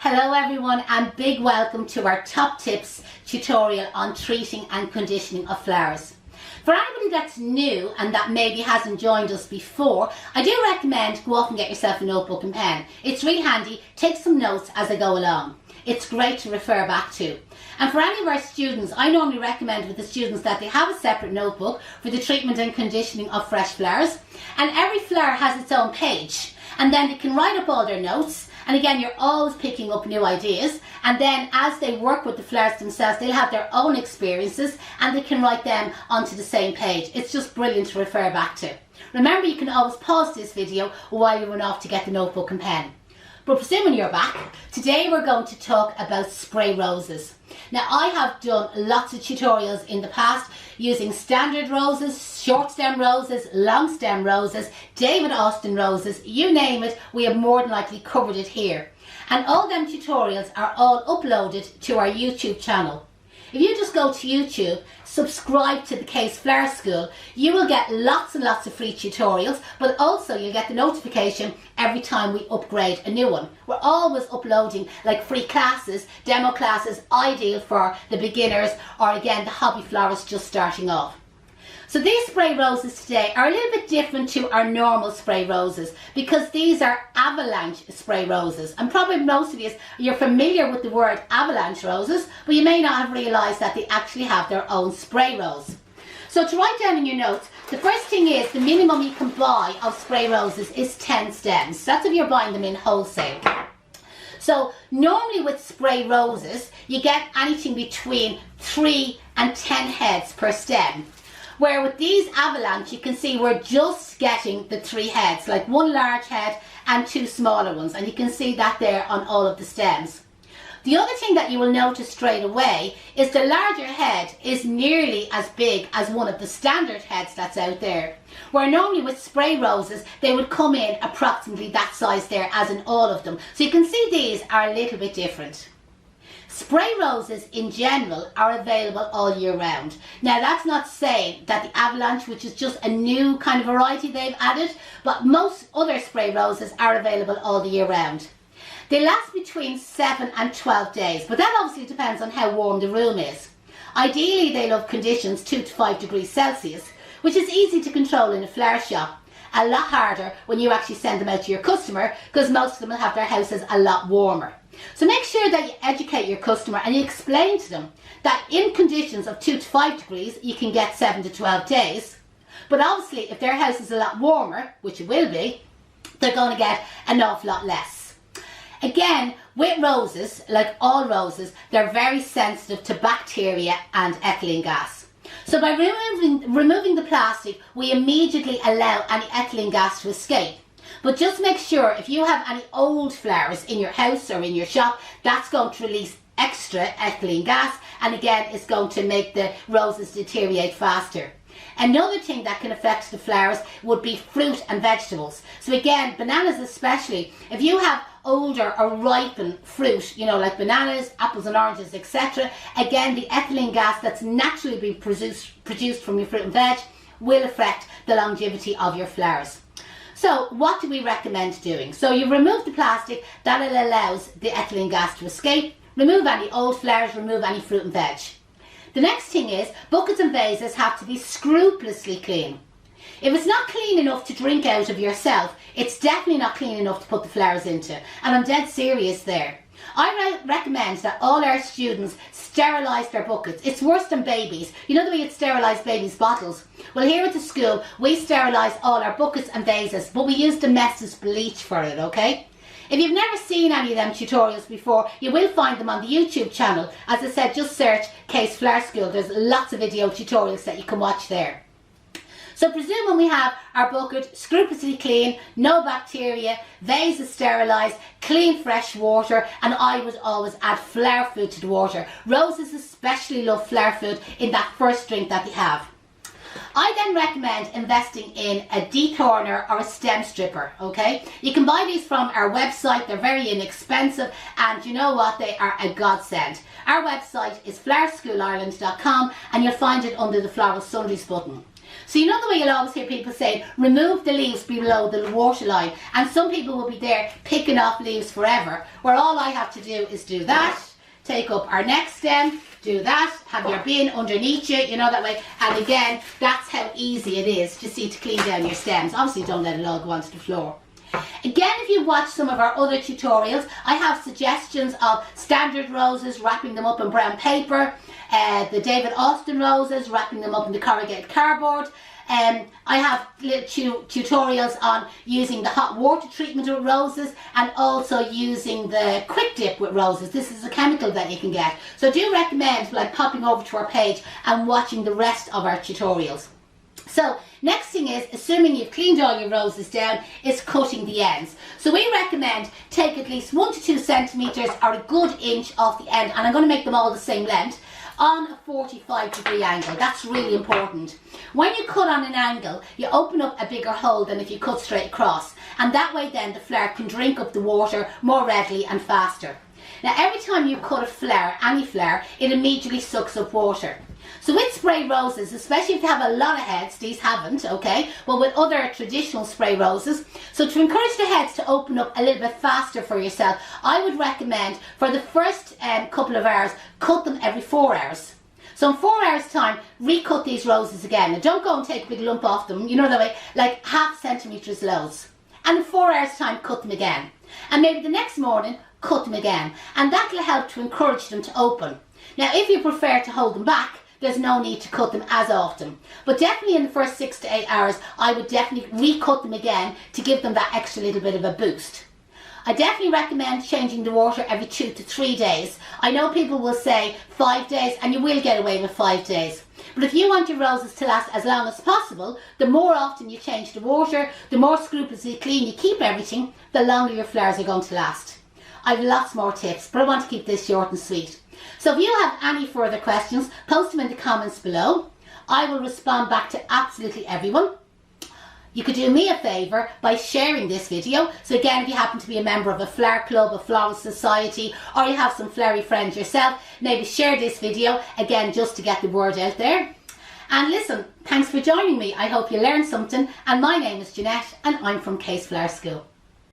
Hello everyone, and big welcome to our top tips tutorial on treating and conditioning of flowers. For anybody that's new and that maybe hasn't joined us before, I do recommend go off and get yourself a notebook and pen. It's really handy. Take some notes as I go along. It's great to refer back to. And for any of our students, I normally recommend with the students that they have a separate notebook for the treatment and conditioning of fresh flowers. And every flower has its own page. And then they can write up all their notes. And again, you're always picking up new ideas. And then as they work with the flowers themselves, they'll have their own experiences and they can write them onto the same page. It's just brilliant to refer back to. Remember, you can always pause this video while you run off to get the notebook and pen. But presuming you're back, today we're going to talk about spray roses. Now, I have done lots of tutorials in the past using standard roses, short stem roses, long stem roses, David Austin roses, you name it, we have more than likely covered it here. And all them tutorials are all uploaded to our YouTube channel. If you just go to YouTube, subscribe to the Case Flower School, you will get lots and lots of free tutorials, but also you'll get the notification every time we upgrade a new one. We're always uploading like free classes, demo classes, ideal for the beginners or again the hobby florists just starting off. So these spray roses today are a little bit different to our normal spray roses because these are avalanche spray roses. And probably most of you, you're familiar with the word avalanche roses, but you may not have realised that they actually have their own spray rose. So to write down in your notes, the first thing is the minimum you can buy of spray roses is 10 stems. That's if you're buying them in wholesale. So normally with spray roses, you get anything between 3 and 10 heads per stem. Where with these avalanche, you can see we're just getting the 3 heads, like 1 large head and 2 smaller ones. And you can see that there on all of the stems. The other thing that you will notice straight away is the larger head is nearly as big as one of the standard heads that's out there. Where normally with spray roses, they would come in approximately that size there as in all of them. So you can see these are a little bit different. Spray roses in general are available all year round. Now that's not saying that the avalanche, which is just a new kind of variety they've added, but most other spray roses are available all the year round. They last between 7 and 12 days, but that obviously depends on how warm the room is. Ideally they love conditions 2 to 5 degrees Celsius, which is easy to control in a flower shop. A lot harder when you actually send them out to your customer because most of them will have their houses a lot warmer. So make sure that you educate your customer and you explain to them that in conditions of 2 to 5 degrees you can get 7 to 12 days. But obviously if their house is a lot warmer, which it will be, they're going to get an awful lot less. Again, with roses, like all roses, they're very sensitive to bacteria and ethylene gas. So by removing the plastic, we immediately allow any ethylene gas to escape. But just make sure if you have any old flowers in your house or in your shop, that's going to release extra ethylene gas, and again it's going to make the roses deteriorate faster. Another thing that can affect the flowers would be fruit and vegetables. So again, bananas especially, if you have older or ripened fruit, you know, like bananas, apples and oranges, etc., again the ethylene gas that's naturally being produced from your fruit and veg will affect the longevity of your flowers. So what do we recommend doing? So you remove the plastic, that allows the ethylene gas to escape. Remove any old flowers, remove any fruit and veg. The next thing is buckets and vases have to be scrupulously clean. If it's not clean enough to drink out of yourself, it's definitely not clean enough to put the flowers into. And I'm dead serious there. I recommend that all our students sterilise their buckets. It's worse than babies. You know the way you'd sterilise babies' bottles? Well, here at the school, we sterilise all our buckets and vases, but we use domestic bleach for it, okay? If you've never seen any of them tutorials before, you will find them on the YouTube channel. As I said, just search Case Flower School. There's lots of video tutorials that you can watch there. So presuming we have our bucket scrupulously clean, no bacteria, vases sterilised, clean fresh water, and I would always add flower food to the water. Roses especially love flower food in that first drink that they have. I then recommend investing in a dethorner or a stem stripper, okay? You can buy these from our website, they're very inexpensive, and you know what, they are a godsend. Our website is flowerschoolisland.com and you'll find it under the Floral Sundries button. So you know the way you'll always hear people say, remove the leaves below the waterline, and some people will be there picking off leaves forever, where all I have to do is do that, take up our next stem, do that, have your bin underneath you, you know, that way. And again, that's how easy it is to clean down your stems. Obviously don't let it all go onto the floor. Again, if you watch some of our other tutorials, I have suggestions of standard roses, wrapping them up in brown paper, the David Austin roses, wrapping them up in the corrugated cardboard. I have little tutorials on using the hot water treatment with roses, and also using the quick dip with roses. This is a chemical that you can get. So I do recommend like popping over to our page and watching the rest of our tutorials. So next thing is, assuming you've cleaned all your roses down, is cutting the ends. So we recommend take at least 1 to 2 centimetres or a good inch off the end, and I'm going to make them all the same length, on a 45-degree angle. That's really important. When you cut on an angle, you open up a bigger hole than if you cut straight across, and that way then the flower can drink up the water more readily and faster. Now every time you cut a flower, any flower, it immediately sucks up water. So with spray roses, especially if you have a lot of heads, these haven't, okay, but with other traditional spray roses, so to encourage the heads to open up a little bit faster for yourself, I would recommend for the first couple of hours, cut them every 4 hours. So in 4 hours time, recut these roses again. Now don't go and take a big lump off them, you know that way, like ½ centimetres loads. And in 4 hours time, cut them again. And maybe the next morning, cut them again. And that will help to encourage them to open. Now if you prefer to hold them back, there's no need to cut them as often. But definitely in the first 6 to 8 hours, I would definitely recut them again to give them that extra little bit of a boost. I definitely recommend changing the water every 2 to 3 days. I know people will say 5 days, and you will get away with 5 days. But if you want your roses to last as long as possible, the more often you change the water, the more scrupulously clean you keep everything, the longer your flowers are going to last. I've lots more tips, but I want to keep this short and sweet. So if you have any further questions, post them in the comments below. I will respond back to absolutely everyone. You could do me a favour by sharing this video. So again, if you happen to be a member of a flower club, a floral society, or you have some flowery friends yourself, maybe share this video, again, just to get the word out there. And listen, thanks for joining me. I hope you learned something. And my name is Janette, and I'm from Case Flower School.